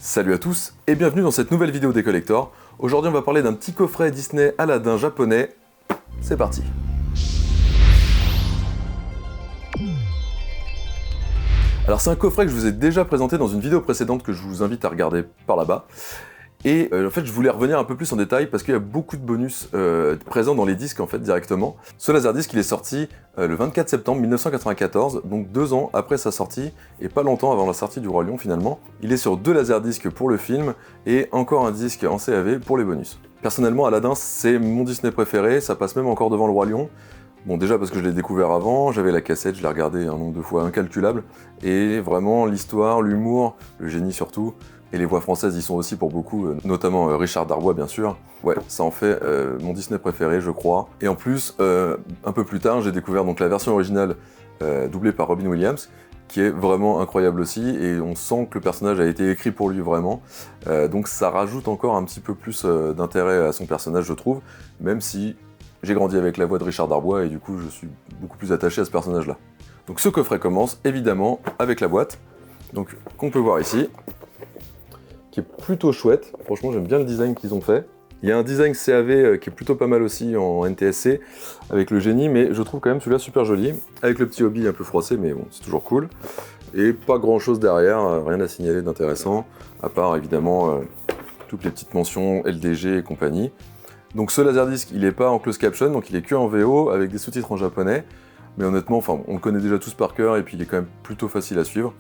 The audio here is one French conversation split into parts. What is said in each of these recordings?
Salut à tous et bienvenue dans cette nouvelle vidéo des collectors. Aujourd'hui on va parler d'un petit coffret Disney Aladdin japonais. C'est parti. Alors c'est un coffret que je vous ai déjà présenté dans une vidéo précédente que je vous invite à regarder par là-bas. Et en fait je voulais revenir un peu plus en détail parce qu'il y a beaucoup de bonus présents dans les disques en fait directement. Ce Laserdisc il est sorti le 24 septembre 1994, donc 2 ans après sa sortie et pas longtemps avant la sortie du Roi Lion finalement. Il est sur 2 Laserdiscs pour le film et encore un disque en CAV pour les bonus. Personnellement Aladdin c'est mon Disney préféré, ça passe même encore devant le Roi Lion. Bon déjà parce que je l'ai découvert avant, j'avais la cassette, je l'ai regardé un nombre de fois incalculable, et vraiment l'histoire, l'humour, le génie surtout, et les voix françaises y sont aussi pour beaucoup, notamment Richard Darbois bien sûr. Ouais, ça en fait mon Disney préféré je crois. Et en plus, un peu plus tard, j'ai découvert donc la version originale doublée par Robin Williams, qui est vraiment incroyable aussi, et on sent que le personnage a été écrit pour lui vraiment. Donc ça rajoute encore un petit peu plus d'intérêt à son personnage je trouve, même si j'ai grandi avec la voix de Richard Darbois et du coup je suis beaucoup plus attaché à ce personnage-là. Donc ce coffret commence évidemment avec la boîte, donc qu'on peut voir ici, qui est plutôt chouette. Franchement j'aime bien le design qu'ils ont fait. Il y a un design CAV qui est plutôt pas mal aussi en NTSC avec le génie, mais je trouve quand même celui-là super joli, avec le petit hobby un peu froissé, mais bon c'est toujours cool. Et pas grand chose derrière, rien à signaler d'intéressant, à part évidemment toutes les petites mentions LDG et compagnie. Donc ce Laserdisc, il n'est pas en closed caption, donc il est que en VO avec des sous-titres en japonais. Mais honnêtement, enfin, on le connaît déjà tous par cœur et puis il est quand même plutôt facile à suivre.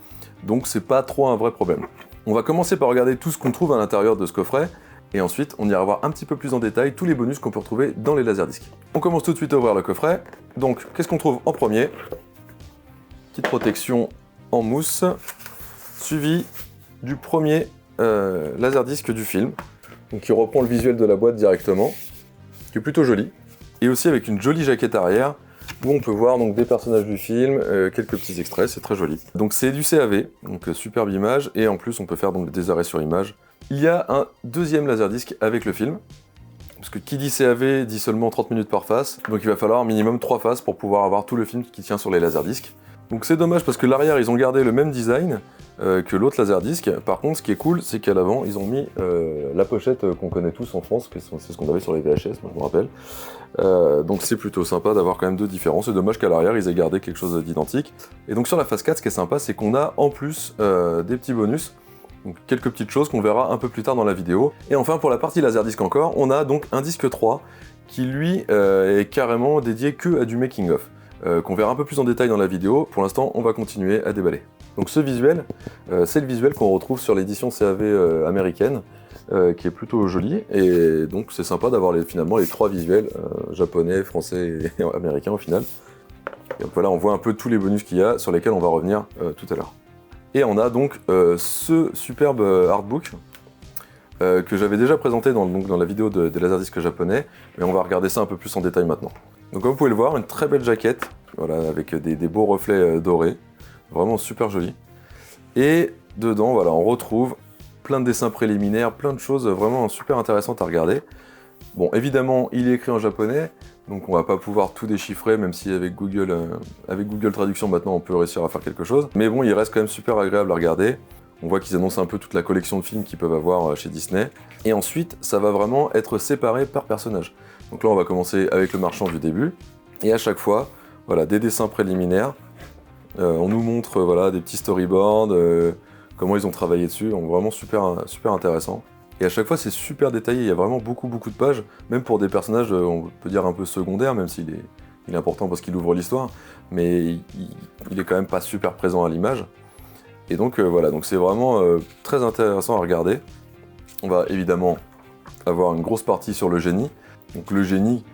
Donc c'est pas trop un vrai problème. On va commencer par regarder tout ce qu'on trouve à l'intérieur de ce coffret. Et ensuite, on ira voir un petit peu plus en détail tous les bonus qu'on peut retrouver dans les Laserdiscs. On commence tout de suite à ouvrir le coffret. Donc qu'est-ce qu'on trouve en premier? Petite protection en mousse, suivi du premier Laserdisc du film. Donc qui reprend le visuel de la boîte directement, qui est plutôt joli, et aussi avec une jolie jaquette arrière, où on peut voir donc des personnages du film, quelques petits extraits, c'est très joli. Donc c'est du CAV, donc superbe image, et en plus on peut faire donc des arrêts sur image. Il y a un deuxième Laserdisc avec le film, parce que qui dit CAV dit seulement 30 minutes par face, donc il va falloir minimum 3 faces pour pouvoir avoir tout le film qui tient sur les Laserdiscs. Donc c'est dommage parce que l'arrière ils ont gardé le même design que l'autre Laserdisc. Par contre ce qui est cool c'est qu'à l'avant ils ont mis la pochette qu'on connaît tous en France, c'est ce qu'on avait sur les VHS, moi je me rappelle. Donc c'est plutôt sympa d'avoir quand même deux différences. C'est dommage qu'à l'arrière ils aient gardé quelque chose d'identique. Et donc sur la face 4 ce qui est sympa c'est qu'on a en plus des petits bonus. Donc quelques petites choses qu'on verra un peu plus tard dans la vidéo. Et enfin pour la partie Laserdisc encore, on a donc un disque 3 qui lui est carrément dédié que à du making of. Qu'on verra un peu plus en détail dans la vidéo. Pour l'instant, on va continuer à déballer. Donc ce visuel, c'est le visuel qu'on retrouve sur l'édition CAV américaine, qui est plutôt joli, et donc c'est sympa d'avoir finalement les 3 visuels, japonais, français et américain au final. Et donc voilà, on voit un peu tous les bonus qu'il y a, sur lesquels on va revenir tout à l'heure. Et on a donc ce superbe artbook, que j'avais déjà présenté dans la vidéo des Laserdiscs japonais, mais on va regarder ça un peu plus en détail maintenant. Donc comme vous pouvez le voir, une très belle jaquette, voilà, avec des beaux reflets dorés, vraiment super joli. Et dedans, voilà, on retrouve plein de dessins préliminaires, plein de choses vraiment super intéressantes à regarder. Bon, évidemment, il est écrit en japonais, donc on va pas pouvoir tout déchiffrer, même si avec Google Traduction maintenant on peut réussir à faire quelque chose. Mais bon, il reste quand même super agréable à regarder. On voit qu'ils annoncent un peu toute la collection de films qu'ils peuvent avoir chez Disney. Et ensuite, ça va vraiment être séparé par personnage. Donc là, on va commencer avec le marchand du début. Et à chaque fois, voilà, des dessins préliminaires. On nous montre voilà, des petits storyboards, comment ils ont travaillé dessus. Donc vraiment super, super intéressant. Et à chaque fois, c'est super détaillé. Il y a vraiment beaucoup de pages, même pour des personnages, on peut dire un peu secondaires, même s'il est important parce qu'il ouvre l'histoire. Mais il est quand même pas super présent à l'image. Et donc voilà, donc c'est vraiment très intéressant à regarder. On va évidemment avoir une grosse partie sur le génie. Donc le génie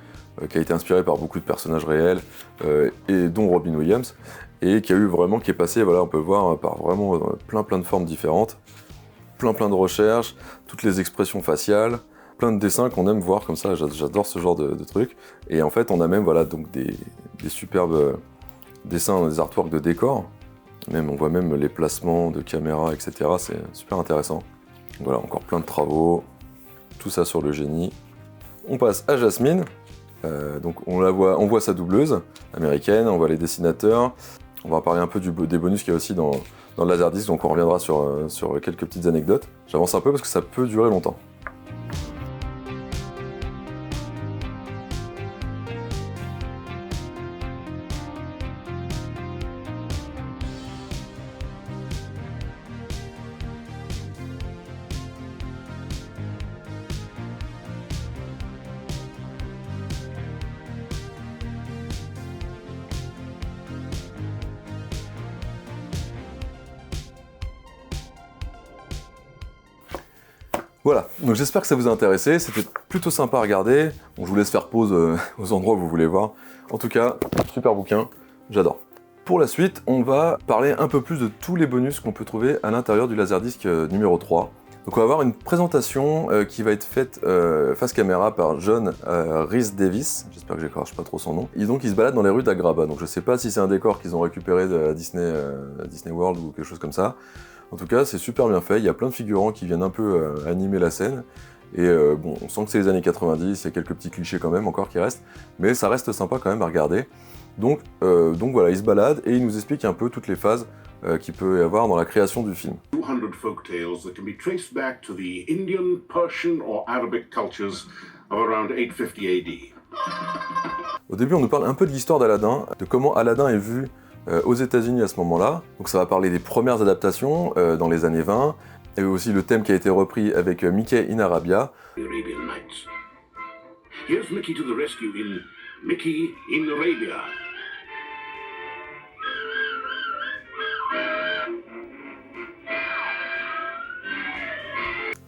qui a été inspiré par beaucoup de personnages réels, et dont Robin Williams, et qui est passé, voilà, on peut voir par vraiment plein de formes différentes, plein de recherches, toutes les expressions faciales, plein de dessins qu'on aime voir comme ça. J'adore ce genre de trucs. Et en fait, on a même voilà donc des superbes dessins, des artworks de décors. On voit même les placements de caméra, etc. C'est super intéressant. Voilà, encore plein de travaux, tout ça sur le génie. On passe à Jasmine. Donc on voit sa doubleuse américaine, on voit les dessinateurs. On va parler un peu des bonus qu'il y a aussi dans dans le Laserdisc, donc on reviendra sur quelques petites anecdotes. J'avance un peu parce que ça peut durer longtemps. Voilà, donc j'espère que ça vous a intéressé, c'était plutôt sympa à regarder. Bon, je vous laisse faire pause aux endroits où vous voulez voir. En tout cas, super bouquin, j'adore. Pour la suite, on va parler un peu plus de tous les bonus qu'on peut trouver à l'intérieur du Laserdisc numéro 3. Donc on va avoir une présentation qui va être faite face caméra par John Rhys Davis, j'espère que j'écorche pas trop son nom. Et donc il se balade dans les rues d'Agraba, donc je sais pas si c'est un décor qu'ils ont récupéré de Disney World ou quelque chose comme ça. En tout cas, c'est super bien fait, il y a plein de figurants qui viennent un peu animer la scène. Et bon, on sent que c'est les années 90, il y a quelques petits clichés quand même encore qui restent, mais ça reste sympa quand même à regarder. Donc voilà, il se balade et il nous explique un peu toutes les phases qu'il peut y avoir dans la création du film. 200 folk tales that can be traced back to the Indian, Persian or Arabic cultures of around 850 AD. Au début, on nous parle un peu de l'histoire d'Aladin, de comment Aladin est vu aux États-Unis à ce moment-là. Donc ça va parler des premières adaptations dans les années 20, et aussi le thème qui a été repris avec Mickey in Arabia. Arabian Nights. Here's Mickey to the rescue in Mickey in Arabia.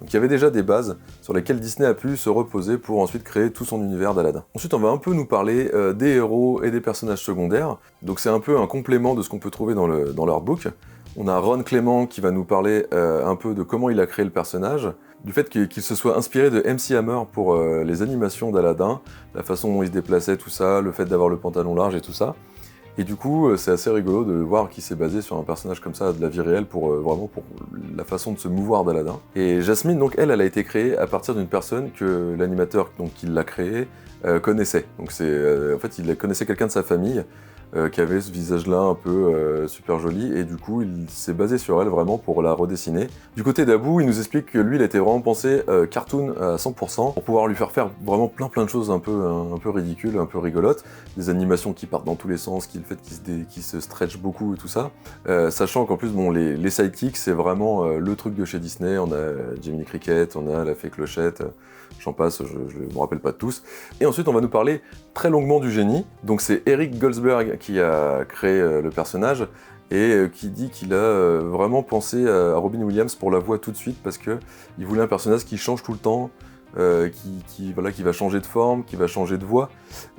Donc il y avait déjà des bases sur lesquelles Disney a pu se reposer pour ensuite créer tout son univers d'Aladin. Ensuite, on va un peu nous parler des héros et des personnages secondaires. Donc c'est un peu un complément de ce qu'on peut trouver dans leur book. On a Ron Clément qui va nous parler un peu de comment il a créé le personnage, du fait qu'il se soit inspiré de MC Hammer pour les animations d'Aladin, la façon dont il se déplaçait, tout ça, le fait d'avoir le pantalon large et tout ça. Et du coup, c'est assez rigolo de voir qu'il s'est basé sur un personnage comme ça de la vie réelle pour vraiment pour la façon de se mouvoir d'Aladin. Et Jasmine, donc elle a été créée à partir d'une personne que l'animateur qui l'a créée connaissait. Donc en fait, il connaissait quelqu'un de sa famille qui avait ce visage-là un peu super joli, et du coup, il s'est basé sur elle vraiment pour la redessiner. Du côté d'Abou, il nous explique que lui, il était vraiment pensé cartoon à 100%, pour pouvoir lui faire vraiment plein de choses un peu ridicules, un peu rigolotes, des animations qui partent dans tous les sens, le fait qu'il se stretch beaucoup et tout ça, sachant qu'en plus, bon, les sidekicks, c'est vraiment le truc de chez Disney. On a Jiminy Cricket, on a la Fée Clochette, j'en passe, je me rappelle pas de tous. Et ensuite, on va nous parler très longuement du génie. Donc c'est Eric Goldsberg qui a créé le personnage, et qui dit qu'il a vraiment pensé à Robin Williams pour la voix tout de suite, parce qu'il voulait un personnage qui change tout le temps, qui va changer de forme, qui va changer de voix.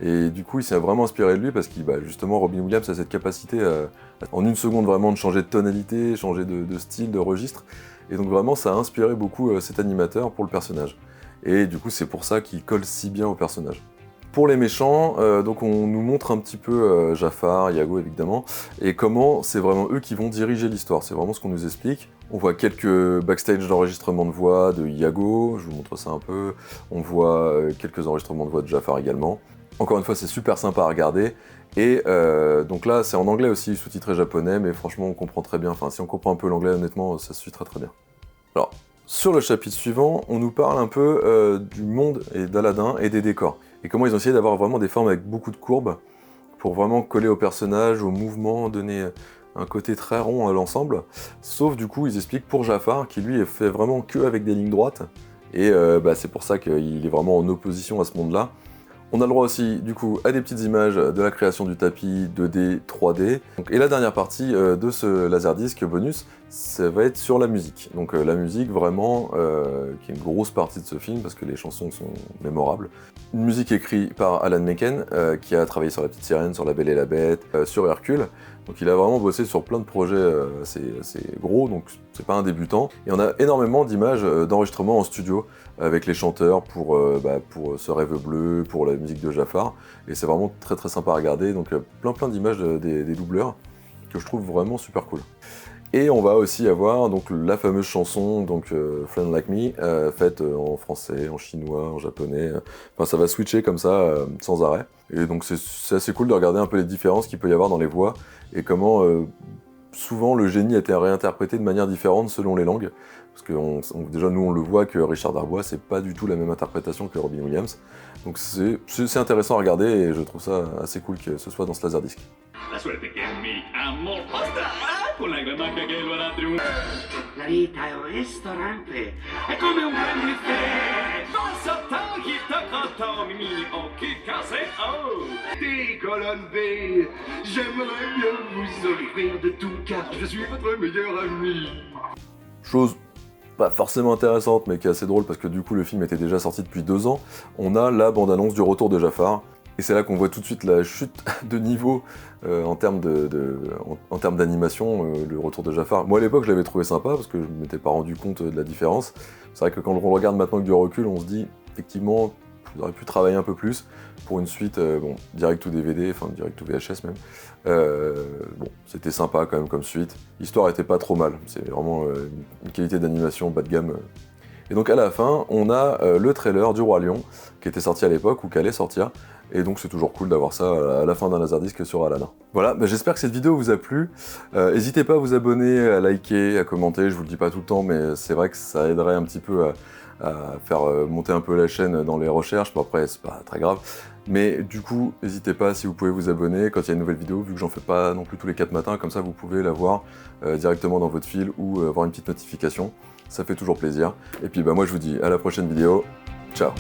Et du coup, il s'est vraiment inspiré de lui, parce que justement, Robin Williams a cette capacité en une seconde vraiment de changer de tonalité, changer de style, de registre. Et donc vraiment, ça a inspiré beaucoup cet animateur pour le personnage. Et du coup, c'est pour ça qu'il colle si bien au personnage. Pour les méchants, donc on nous montre un petit peu Jafar, Iago évidemment, et comment c'est vraiment eux qui vont diriger l'histoire. C'est vraiment ce qu'on nous explique. On voit quelques backstage d'enregistrement de voix de Iago, je vous montre ça un peu. On voit quelques enregistrements de voix de Jafar également. Encore une fois, c'est super sympa à regarder. Et donc là, c'est en anglais aussi, sous-titré japonais, mais franchement, on comprend très bien. Enfin, si on comprend un peu l'anglais, honnêtement, ça se suit très bien. Alors, sur le chapitre suivant, on nous parle un peu du monde et d'Aladin et des décors. Et comment ils ont essayé d'avoir vraiment des formes avec beaucoup de courbes pour vraiment coller au personnage, au mouvement, donner un côté très rond à l'ensemble. Sauf du coup, ils expliquent pour Jafar, qui lui est fait vraiment que avec des lignes droites. Et c'est pour ça qu'il est vraiment en opposition à ce monde-là. On a le droit aussi, du coup, à des petites images de la création du tapis 2D, 3D. Et la dernière partie de ce Laserdisc bonus, ça va être sur la musique. Donc la musique, vraiment, qui est une grosse partie de ce film, parce que les chansons sont mémorables. Une musique écrite par Alan Menken, qui a travaillé sur La Petite Sirène, sur La Belle et la Bête, sur Hercule. Donc il a vraiment bossé sur plein de projets assez gros, donc c'est pas un débutant. Et on a énormément d'images d'enregistrement en studio, avec les chanteurs pour ce Rêve bleu, pour la musique de Jafar. Et c'est vraiment très sympa à regarder, donc plein d'images des doubleurs, que je trouve vraiment super cool. Et on va aussi avoir donc la fameuse chanson, donc Friend Like Me, faite en français, en chinois, en japonais. Enfin, ça va switcher comme ça, sans arrêt. Et donc c'est assez cool de regarder un peu les différences qu'il peut y avoir dans les voix, et comment souvent le génie a été réinterprété de manière différente selon les langues. Parce que déjà nous on le voit que Richard Darbois c'est pas du tout la même interprétation que Robin Williams. Donc c'est intéressant à regarder et je trouve ça assez cool que ce soit dans ce Laserdisc. La suerte che mi amo con la granacchia che lo hará triunfare. La vita è un ristorante, è come un gran buffet. Passata hitakata mimi occhi case oh. Des colonnes B, j'aimerais bien vous offrir de tout car je suis votre meilleur ami. Chose pas forcément intéressante mais qui est assez drôle parce que du coup le film était déjà sorti depuis 2 ans, on a la bande-annonce du retour de Jafar. Et c'est là qu'on voit tout de suite la chute de niveau en termes d'animation, le retour de Jafar. Moi à l'époque je l'avais trouvé sympa parce que je ne m'étais pas rendu compte de la différence. C'est vrai que quand on le regarde maintenant avec du recul, on se dit effectivement vous auriez pu travailler un peu plus pour une suite bon, direct ou DVD, enfin direct ou VHS même. Bon, c'était sympa quand même comme suite. L'histoire était pas trop mal, c'est vraiment une qualité d'animation bas de gamme. Et donc à la fin, on a le trailer du Roi Lion qui était sorti à l'époque ou qui allait sortir. Et donc c'est toujours cool d'avoir ça à la fin d'un Laserdisc sur Alana. Voilà, bah j'espère que cette vidéo vous a plu. N'hésitez pas à vous abonner, à liker, à commenter, je vous le dis pas tout le temps, mais c'est vrai que ça aiderait un petit peu à faire monter un peu la chaîne dans les recherches. Bon après, c'est pas très grave. Mais du coup, n'hésitez pas si vous pouvez vous abonner quand il y a une nouvelle vidéo, vu que j'en fais pas non plus tous les 4 matins, comme ça vous pouvez la voir directement dans votre fil ou avoir une petite notification. Ça fait toujours plaisir. Et puis bah moi je vous dis à la prochaine vidéo. Ciao.